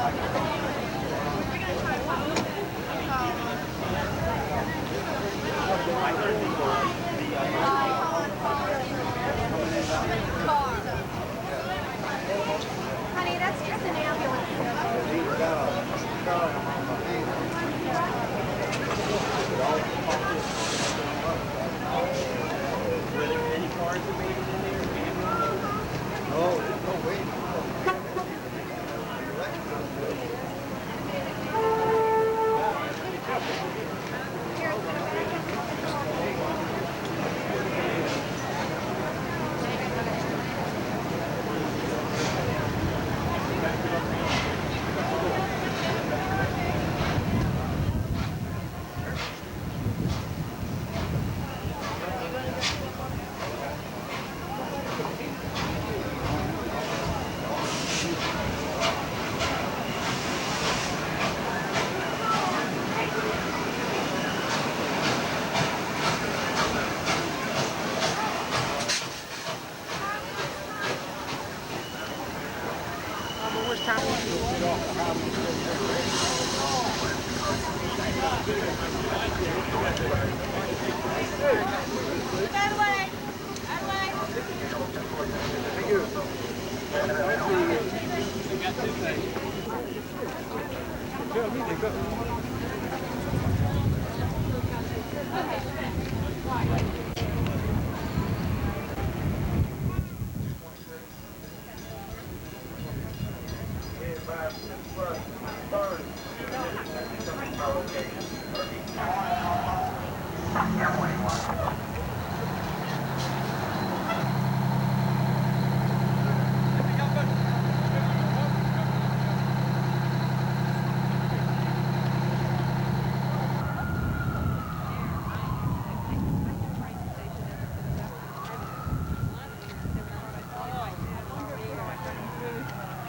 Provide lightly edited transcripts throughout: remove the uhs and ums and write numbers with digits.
Honey, that's just an ambulance. Were there any cars that made it in there? No, there's no way.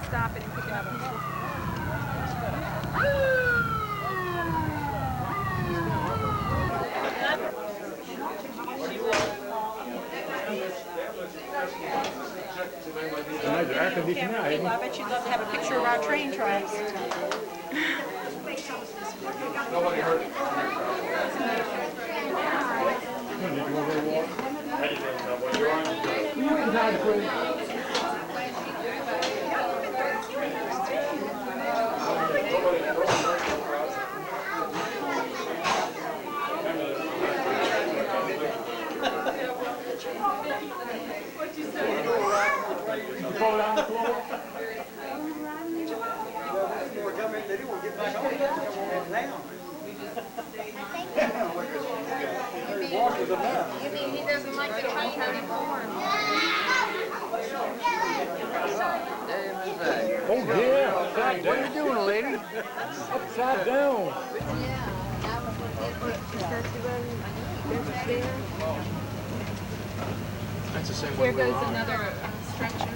Stop it and pick it up. I bet you'd love to have a picture of our train tracks. Nobody heard it. You mean he doesn't like the train anymore? Oh yeah, upside down. What are you doing, lady? Upside down. That's the same Here one we were goes on. another structure.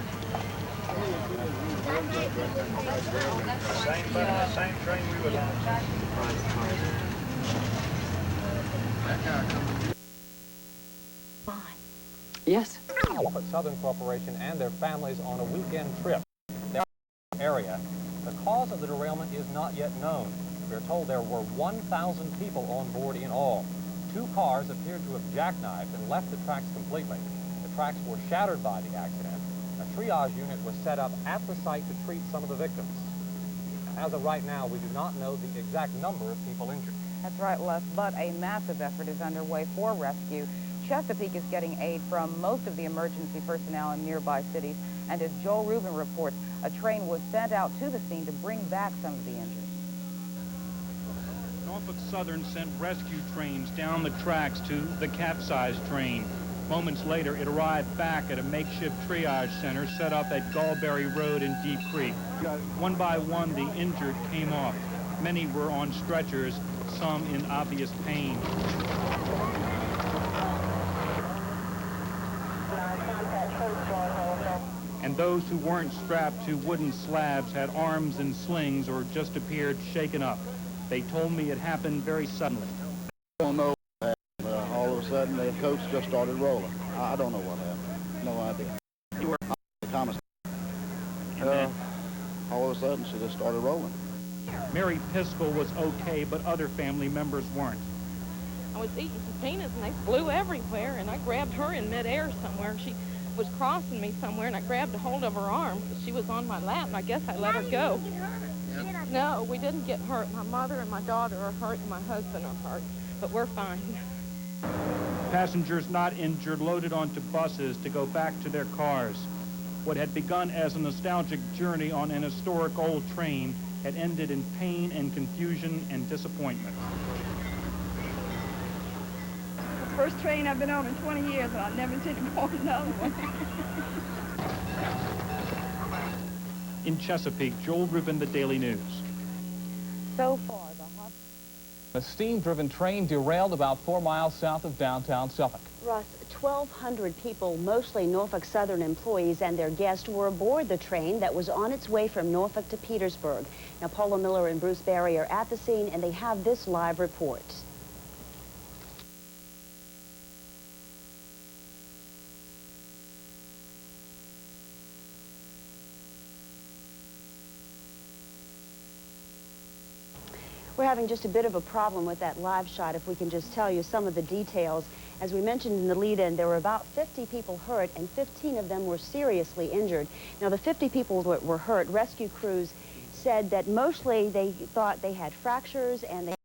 Same train we were on. Yes. Southern Corporation and their families on a weekend trip. Their area. The cause of the derailment is not yet known. We are told there were 1,000 people on board in all. 2 cars appeared to have jackknifed and left the tracks completely. The tracks were shattered by the accident. A triage unit was set up at the site to treat some of the victims. As of right now, we do not know the exact number of people injured. That's right, Les, but a massive effort is underway for rescue. Chesapeake is getting aid from most of the emergency personnel in nearby cities, and as Joel Rubin reports, a train was sent out to the scene to bring back some of the injured. Norfolk Southern sent rescue trains down the tracks to the capsized train. Moments later, it arrived back at a makeshift triage center set up at Gallberry Road in Deep Creek. One by one, the injured came off. Many were on stretchers, some in obvious pain. And those who weren't strapped to wooden slabs had arms in slings or just appeared shaken up. They told me it happened very suddenly. I don't know what happened. All of a sudden, the coach just started rolling. I don't know what happened. No idea. You were Thomas. and then All of a a sudden she just started rolling. Mary Piskel was okay, but other family members weren't. I was eating some peanuts and they flew everywhere, and I grabbed her in midair somewhere. She was crossing me somewhere, and I grabbed a hold of her arm because she was on my lap, and I guess I let her go. No, we didn't get hurt. My mother and my daughter are hurt, and my husband are hurt, but we're fine. Passengers not injured loaded onto buses to go back to their cars. What had begun as a nostalgic journey on an historic old train had ended in pain and confusion and disappointment. The first train I've been on in 20 years, and I'll never take on another one. In Chesapeake, Joel Rubin, The Daily News. So far, A steam-driven train derailed about 4 miles south of downtown Suffolk. Russ, 1,200 people, mostly Norfolk Southern employees and their guests, were aboard the train that was on its way from Norfolk to Petersburg. Now, Paula Miller and Bruce Barry are at the scene, and they have this live report. We're having just a bit of a problem with that live shot. If we can just tell you some of the details. As we mentioned in the lead-in, there were about 50 people hurt, and 15 of them were seriously injured. Now, the 50 people that were hurt, rescue crews said that mostly they thought they had fractures and they